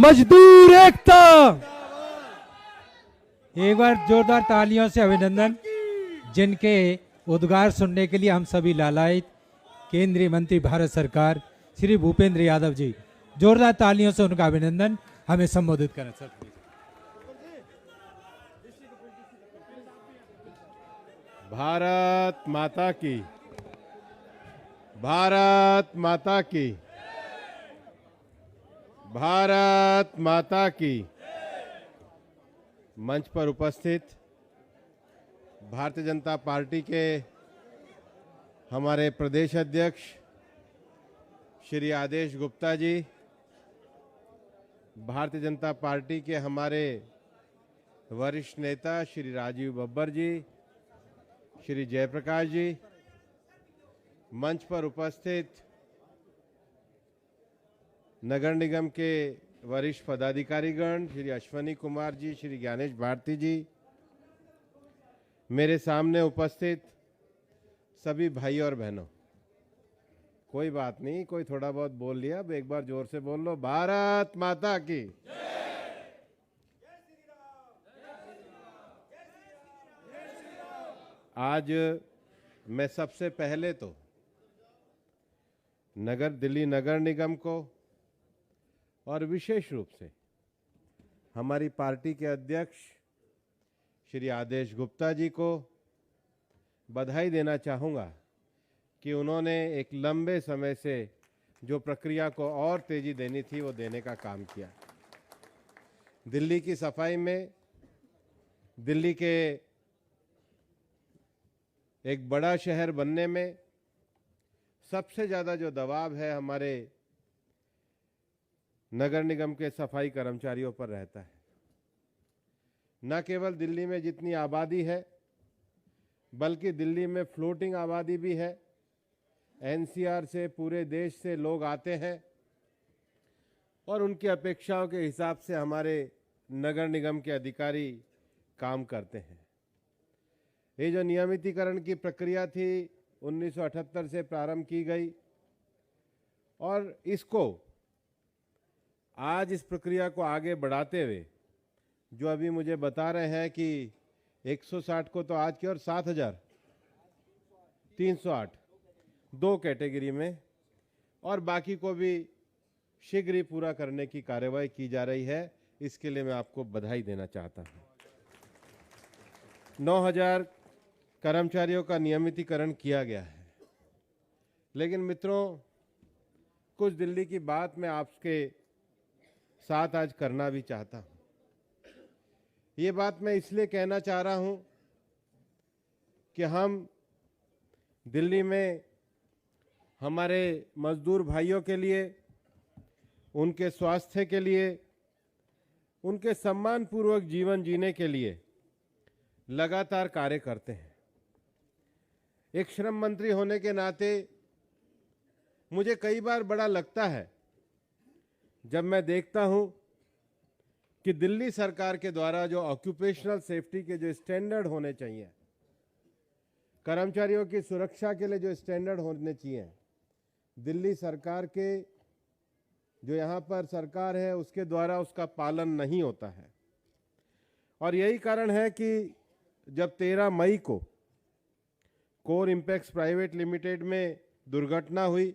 मजदूर एकता। एक बार जोरदार तालियों से अभिनंदन, जिनके उद्गार सुनने के लिए हम सभी लालायित। केंद्रीय मंत्री भारत सरकार श्री भूपेंद्र यादव जी, जोरदार तालियों से उनका अभिनंदन। हमें संबोधित करें सर। भारत माता की, भारत माता की, भारत माता की। मंच पर उपस्थित भारतीय जनता पार्टी के हमारे प्रदेश अध्यक्ष श्री आदेश गुप्ता जी, भारतीय जनता पार्टी के हमारे वरिष्ठ नेता श्री राजीव बब्बर जी, श्री जयप्रकाश जी, मंच पर उपस्थित नगर निगम के वरिष्ठ पदाधिकारीगण श्री अश्वनी कुमार जी, श्री ज्ञानेश भारती जी, मेरे सामने उपस्थित सभी भाई और बहनों, कोई बात नहीं, कोई थोड़ा बहुत बोल लिया, अब एक बार जोर से बोल लो, भारत माता की। आज मैं सबसे पहले तो दिल्ली नगर निगम को और विशेष रूप से हमारी पार्टी के अध्यक्ष श्री आदेश गुप्ता जी को बधाई देना चाहूँगा कि उन्होंने एक लंबे समय से जो प्रक्रिया को और तेजी देनी थी वो देने का काम किया। दिल्ली की सफाई में दिल्ली के एक बड़ा शहर बनने में सबसे ज़्यादा जो दबाव है हमारे नगर निगम के सफाई कर्मचारियों पर रहता है। न केवल दिल्ली में जितनी आबादी है बल्कि दिल्ली में फ्लोटिंग आबादी भी है। एनसीआर से पूरे देश से लोग आते हैं और उनकी अपेक्षाओं के हिसाब से हमारे नगर निगम के अधिकारी काम करते हैं। ये जो नियमितीकरण की प्रक्रिया थी 1978 से प्रारंभ की गई और इसको आज इस प्रक्रिया को आगे बढ़ाते हुए जो अभी मुझे बता रहे हैं कि 160 को तो आज की और 7,308 दो कैटेगरी में और बाकी को भी शीघ्र ही पूरा करने की कार्यवाही की जा रही है। इसके लिए मैं आपको बधाई देना चाहता हूं। 9,000 कर्मचारियों का नियमितीकरण किया गया है। लेकिन मित्रों, कुछ दिल्ली की बात मैं आपके साथ आज करना भी चाहता हूं। ये बात मैं इसलिए कहना चाह रहा हूं कि हम दिल्ली में हमारे मजदूर भाइयों के लिए, उनके स्वास्थ्य के लिए, उनके सम्मानपूर्वक जीवन जीने के लिए लगातार कार्य करते हैं। एक श्रम मंत्री होने के नाते मुझे कई बार बड़ा लगता है जब मैं देखता हूं कि दिल्ली सरकार के द्वारा जो ऑक्यूपेशनल सेफ्टी के जो स्टैंडर्ड होने चाहिए, कर्मचारियों की सुरक्षा के लिए जो स्टैंडर्ड होने चाहिए, दिल्ली सरकार के जो यहाँ पर सरकार है उसके द्वारा उसका पालन नहीं होता है। और यही कारण है कि जब 13 मई को कोर इंपैक्ट्स प्राइवेट लिमिटेड में दुर्घटना हुई,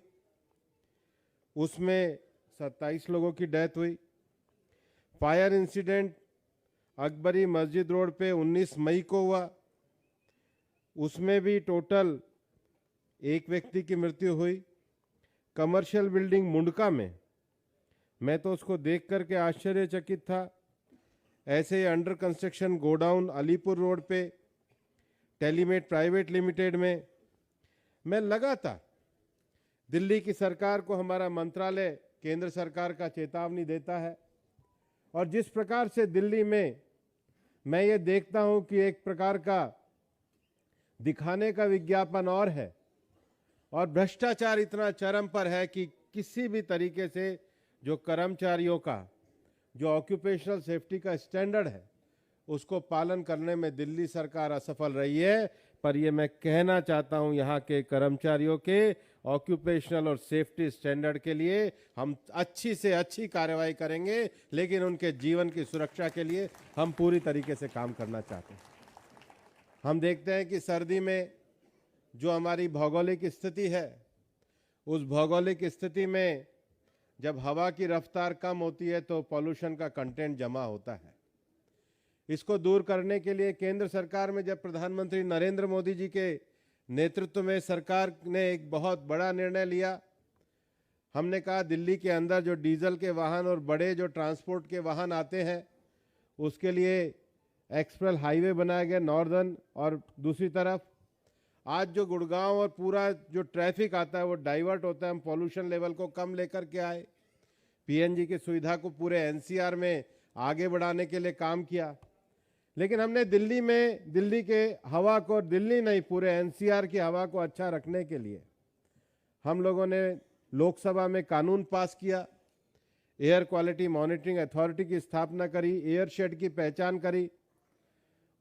उसमें 27 लोगों की डेथ हुई। फायर इंसिडेंट अकबरी मस्जिद रोड पे 19 मई को हुआ, उसमें भी टोटल 1 व्यक्ति की मृत्यु हुई। कमर्शियल बिल्डिंग मुंडका में मैं तो उसको देख करके आश्चर्यचकित था। ऐसे ही under construction godown Alipur road पे टेलीमेट प्राइवेट लिमिटेड में मैं लगातार दिल्ली की सरकार को हमारा मंत्रालय केंद्र सरकार का चेतावनी देता है। और जिस प्रकार से दिल्ली में मैं ये देखता हूं कि एक प्रकार का दिखाने का विज्ञापन और है और भ्रष्टाचार इतना चरम पर है कि किसी भी तरीके से जो कर्मचारियों का जो ऑक्यूपेशनल सेफ्टी का स्टैंडर्ड है उसको पालन करने में दिल्ली सरकार असफल रही है। पर ये मैं कहना चाहता हूं यहाँ के कर्मचारियों के ऑक्यूपेशनल और सेफ्टी स्टैंडर्ड के लिए हम अच्छी से अच्छी कार्रवाई करेंगे, लेकिन उनके जीवन की सुरक्षा के लिए हम पूरी तरीके से काम करना चाहते हैं। हम देखते हैं कि सर्दी में जो हमारी भौगोलिक स्थिति है, उस भौगोलिक स्थिति में जब हवा की रफ्तार कम होती है तो पॉल्यूशन का कंटेंट जमा होता है। इसको दूर करने के लिए केंद्र सरकार में जब प्रधानमंत्री नरेंद्र मोदी जी के नेतृत्व में सरकार ने एक बहुत बड़ा निर्णय लिया, हमने कहा दिल्ली के अंदर जो डीजल के वाहन और बड़े जो ट्रांसपोर्ट के वाहन आते हैं उसके लिए एक्सप्रेस हाईवे बनाया गया नॉर्दर्न, और दूसरी तरफ आज जो गुड़गांव और पूरा जो ट्रैफिक आता है वो डाइवर्ट होता है। हम पॉल्यूशन लेवल को कम लेकर के आए, पीएनजी की सुविधा को पूरे एनसीआर में आगे बढ़ाने के लिए काम किया। लेकिन हमने दिल्ली में दिल्ली के हवा को, दिल्ली नहीं पूरे एनसीआर की हवा को अच्छा रखने के लिए हम लोगों ने लोकसभा में कानून पास किया, एयर क्वालिटी मॉनिटरिंग अथॉरिटी की स्थापना करी, एयर शेड की पहचान करी,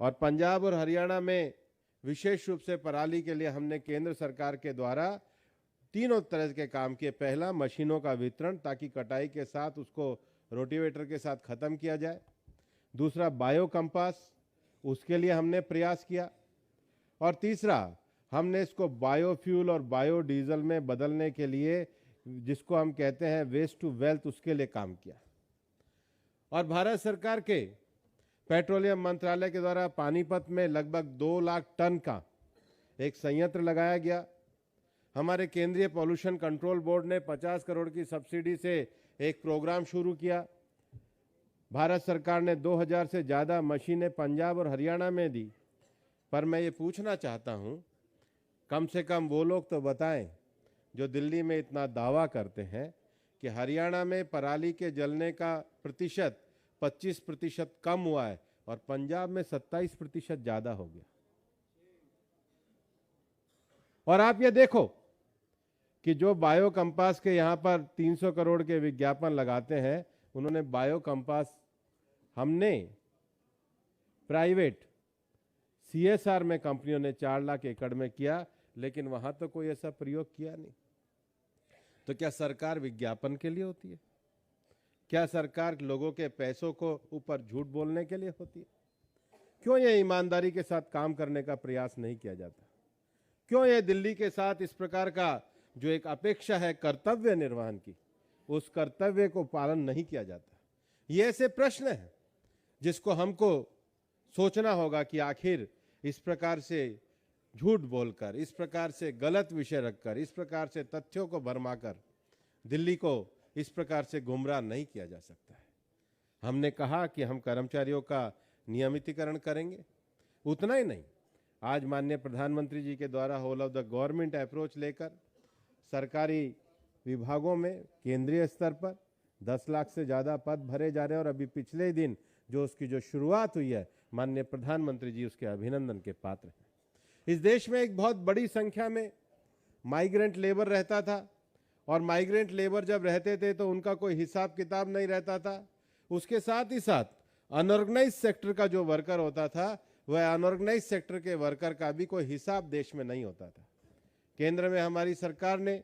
और पंजाब और हरियाणा में विशेष रूप से पराली के लिए हमने केंद्र सरकार के द्वारा तीनों तरह के काम किए। पहला, मशीनों का वितरण ताकि कटाई के साथ उसको रोटिवेटर के साथ खत्म किया जाए। दूसरा, बायो कंपास, उसके लिए हमने प्रयास किया। और तीसरा, हमने इसको बायोफ्यूल और बायोडीजल में बदलने के लिए, जिसको हम कहते हैं वेस्ट टू वेल्थ, उसके लिए काम किया। और भारत सरकार के पेट्रोलियम मंत्रालय के द्वारा पानीपत में लगभग 2 लाख टन का एक संयंत्र लगाया गया। हमारे केंद्रीय पॉल्यूशन कंट्रोल बोर्ड ने 50 करोड़ की सब्सिडी से एक प्रोग्राम शुरू किया। भारत सरकार ने 2000 से ज़्यादा मशीनें पंजाब और हरियाणा में दी। पर मैं ये पूछना चाहता हूँ, कम से कम वो लोग तो बताएं जो दिल्ली में इतना दावा करते हैं कि हरियाणा में पराली के जलने का प्रतिशत 25% कम हुआ है और पंजाब में 27% ज़्यादा हो गया। और आप ये देखो कि जो बायो कंपास के यहाँ पर 300 करोड़ के विज्ञापन लगाते हैं, उन्होंने बायो कंपास हमने प्राइवेट सीएसआर में कंपनियों ने 4 लाख एकड़ में किया, लेकिन वहां तो कोई ऐसा प्रयोग किया नहीं। तो क्या सरकार विज्ञापन के लिए होती है? क्या सरकार लोगों के पैसों को ऊपर झूठ बोलने के लिए होती है? क्यों ये ईमानदारी के साथ काम करने का प्रयास नहीं किया जाता? क्यों ये दिल्ली के साथ इस प्रकार का जो एक अपेक्षा है कर्तव्य निर्वहन की, उस कर्तव्य को पालन नहीं किया जाता? ये ऐसे प्रश्न हैं जिसको हमको सोचना होगा कि आखिर इस प्रकार से झूठ बोलकर, इस प्रकार से गलत विषय रखकर, इस प्रकार से तथ्यों को भरमाकर दिल्ली को इस प्रकार से गुमराह नहीं किया जा सकता है। हमने कहा कि हम कर्मचारियों का नियमितीकरण करेंगे। उतना ही नहीं, आज माननीय प्रधानमंत्री जी के द्वारा whole of the government approach लेकर सरकारी विभागों में केंद्रीय स्तर पर 10 लाख से ज़्यादा पद भरे जा रहे हैं। और अभी पिछले दिन जो उसकी जो शुरुआत हुई है, माननीय प्रधानमंत्री जी उसके अभिनंदन के पात्र हैं। इस देश में एक बहुत बड़ी संख्या में माइग्रेंट लेबर रहता था, और माइग्रेंट लेबर जब रहते थे तो उनका कोई हिसाब किताब नहीं रहता था। उसके साथ ही साथ अनऑर्गेनाइज सेक्टर का जो वर्कर होता था, वह अनऑर्गेनाइज सेक्टर के वर्कर का भी कोई हिसाब देश में नहीं होता था। केंद्र में हमारी सरकार ने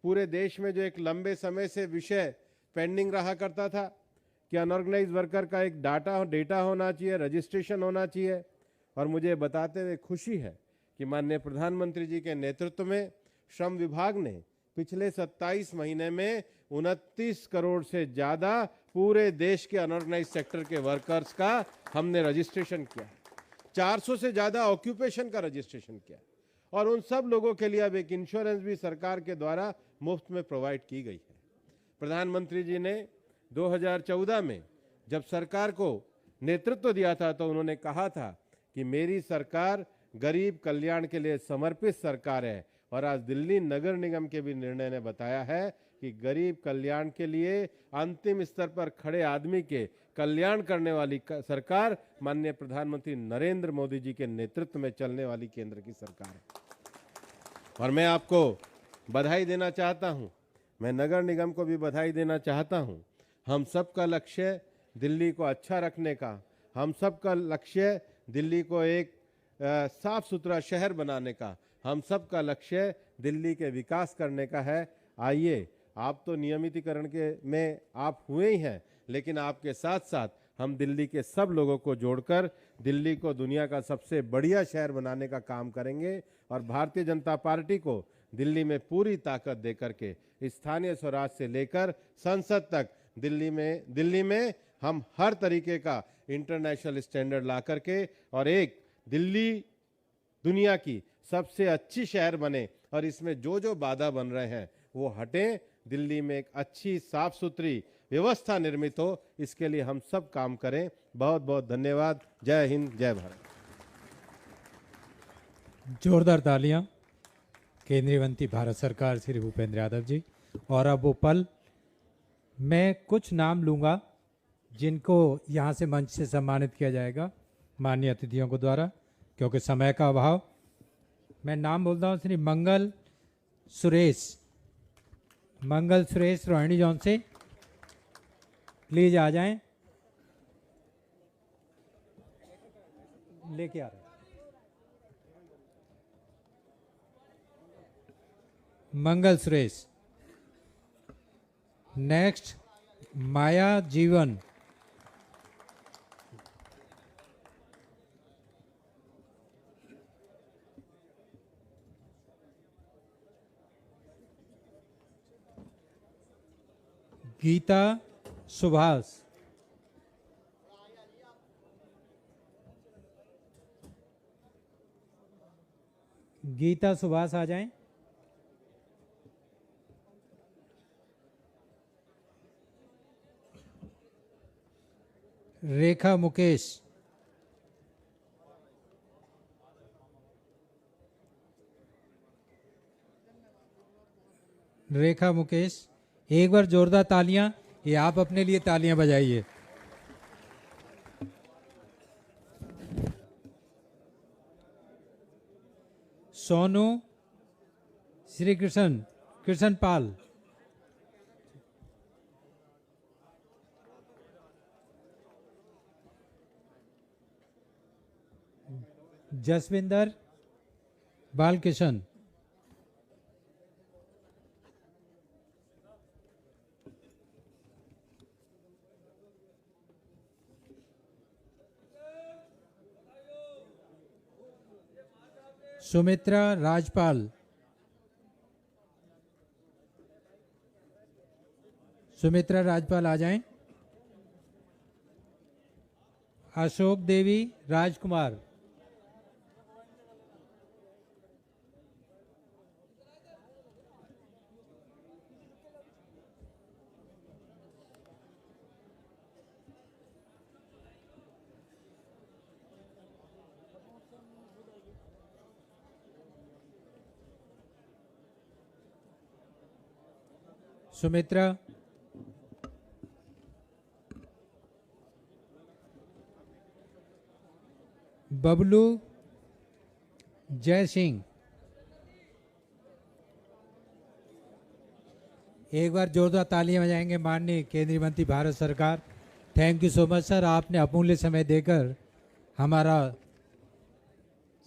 पूरे देश में जो एक लंबे समय से विषय पेंडिंग रहा करता था कि अनऑर्गेनाइज वर्कर का एक डेटा होना चाहिए, रजिस्ट्रेशन होना चाहिए, और मुझे बताते हुए खुशी है कि माननीय प्रधानमंत्री जी के नेतृत्व में श्रम विभाग ने पिछले 27 महीने में 29 करोड़ से ज़्यादा पूरे देश के अनऑर्गेनाइज सेक्टर के वर्कर्स का हमने रजिस्ट्रेशन किया। 400 से ज़्यादा ऑक्यूपेशन का रजिस्ट्रेशन किया, और उन सब लोगों के लिए अब एक इंश्योरेंस भी सरकार के द्वारा मुफ्त में प्रोवाइड की गई है। प्रधानमंत्री जी ने 2014 में जब सरकार को नेतृत्व दिया था तो उन्होंने कहा था कि मेरी सरकार गरीब कल्याण के लिए समर्पित सरकार है, और आज दिल्ली नगर निगम के भी निर्णय ने बताया है कि गरीब कल्याण के लिए अंतिम स्तर पर खड़े आदमी के कल्याण करने वाली सरकार माननीय प्रधानमंत्री नरेंद्र मोदी जी के नेतृत्व में चलने वाली केंद्र की सरकार है। और मैं आपको बधाई देना चाहता हूं, मैं नगर निगम को भी बधाई देना चाहता हूं। हम सबका लक्ष्य दिल्ली को अच्छा रखने का, हम सबका लक्ष्य दिल्ली को एक साफ सुथरा शहर बनाने का, हम सबका लक्ष्य दिल्ली के विकास करने का है। आइए, आप तो नियमितीकरण के में आप हुए ही हैं, लेकिन आपके साथ साथ हम दिल्ली के सब लोगों को जोड़कर दिल्ली को दुनिया का सबसे बढ़िया शहर बनाने का काम करेंगे और भारतीय जनता पार्टी को दिल्ली में पूरी ताकत देकर के स्थानीय स्वराज से लेकर संसद तक दिल्ली में हम हर तरीके का इंटरनेशनल स्टैंडर्ड ला करके और एक दिल्ली दुनिया की सबसे अच्छी शहर बने और इसमें जो जो बाधा बन रहे हैं वो हटें। दिल्ली में एक अच्छी साफ सुथरी व्यवस्था निर्मित हो, इसके लिए हम सब काम करें। बहुत बहुत धन्यवाद। जय हिंद, जय भारत। जोरदार तालियां केंद्रीय मंत्री भारत सरकार श्री भूपेंद्र यादव जी। और अब वो पल, मैं कुछ नाम लूंगा जिनको यहाँ से मंच से सम्मानित किया जाएगा माननीय अतिथियों को द्वारा, क्योंकि समय का अभाव। मैं नाम बोलता हूँ श्री मंगल सुरेश रोहिणी जॉन से, प्लीज आ जाएं। लेके आ रहे मंगल सुरेश। नेक्स्ट माया जीवन, गीता सुभाष, गीता सुभाष आ जाएं। रेखा मुकेश, रेखा मुकेश, एक बार जोरदार तालियां। ये आप अपने लिए तालियां बजाइए। सोनू श्री कृष्ण पाल, जसविंदर बालकिशन, सुमित्रा राजपाल, सुमित्रा राजपाल आ जाएं। अशोक देवी राजकुमार, सुमित्रा, बबलू जय सिंह, एक बार जोरदार तालियां बजाएंगे माननीय केंद्रीय मंत्री भारत सरकार। Thank you so much sir, आपने अमूल्य समय देकर हमारा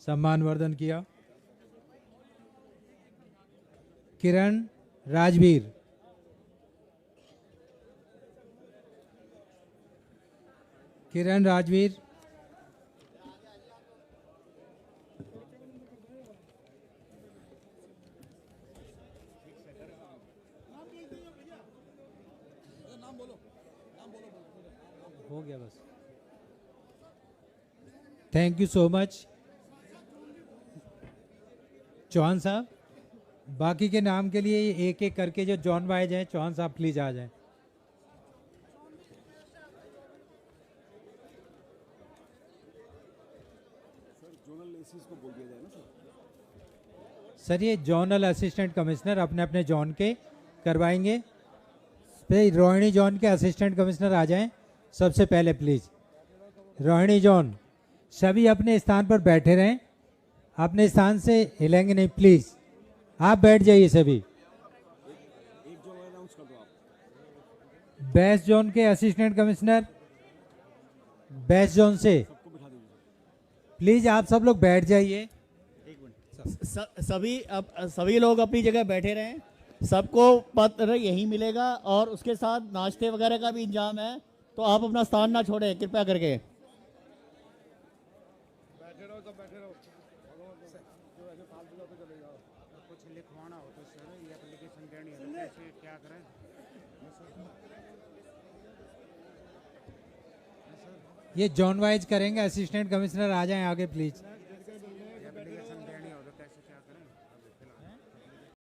सम्मानवर्धन किया। किरण राजवीर, किरण राजवीर, हो गया बस। Thank you so much Chauhan साहब। बाकी के नाम के लिए एक एक करके जो जॉन वाए जाए, चौहान साहब प्लीज आ जाएं। सर ये जोनल असिस्टेंट कमिश्नर अपने अपने जोन के करवाएंगे। रोहिणी जोन के असिस्टेंट कमिश्नर आ जाएं सबसे पहले प्लीज। रोहिणी जोन सभी अपने स्थान पर बैठे रहें, अपने स्थान से हिलेंगे नहीं प्लीज, आप बैठ जाइए सभी। बेस्ट जोन के असिस्टेंट कमिश्नर बेस्ट जोन से प्लीज आप सब लोग बैठ जाइए। सभी लोग अपनी जगह बैठे रहें, सबको पत्र यही मिलेगा और उसके साथ नाश्ते वगैरह का भी इंतजाम है, तो आप अपना स्थान ना छोड़ें कृपया करके। कुछ लिखवाना हो तो सर ये एप्लीकेशन देनी है, कैसे क्या करें? ये जॉन वाइज करेंगे। असिस्टेंट कमिश्नर आ जाएं आगे प्लीज।